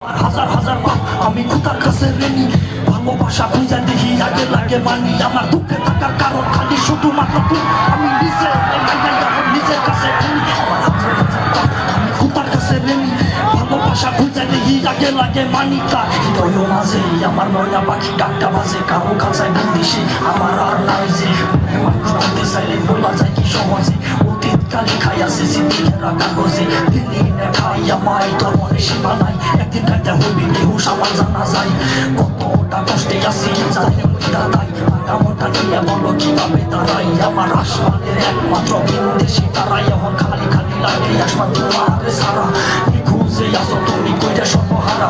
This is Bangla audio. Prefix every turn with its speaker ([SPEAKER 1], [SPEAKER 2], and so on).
[SPEAKER 1] হাজার হাজার পাপ আমি খুদার কাছে ঋণী ভালোবাসা খুঁজে দেখি আগে লাগে মানি আমার দুঃখে থাকার কারণ খালি শুধুমাত্র তুই আমি নিজের কাছে ঋণী আমার হাজার হাজার পাপ আমি খুদার কাছে ঋণী ভালোবাসা খুঁজে দেখি আগে লাগে মানি তার হৃদয় মাঝে আমার ময়না পাখি ডাকটা বাজে কারো কাছায় বন্দিসে আমার আর নাই যে মানুষ বলতে চাইলে বলা যায় কি সহজে অতীত কালি খাই আছে সিদ্দিকেরা কাগজে দিল্লি নে খাই আমায় তোর মনে সীমা নাই একদিন খাইতে হইবি বেহুশ আমার জানা যায় কতটা কষ্টে আছি জানি দাদাই আগামটা নিয়ে বলো কিভাবে দাঁড়াই আমার আসমানের একমাত্র বিন্দেশি তারাই এখন খালি খালি লাগে আসমান তোমার সারা খুঁজে আসো তুমি কইরা সর্বহারা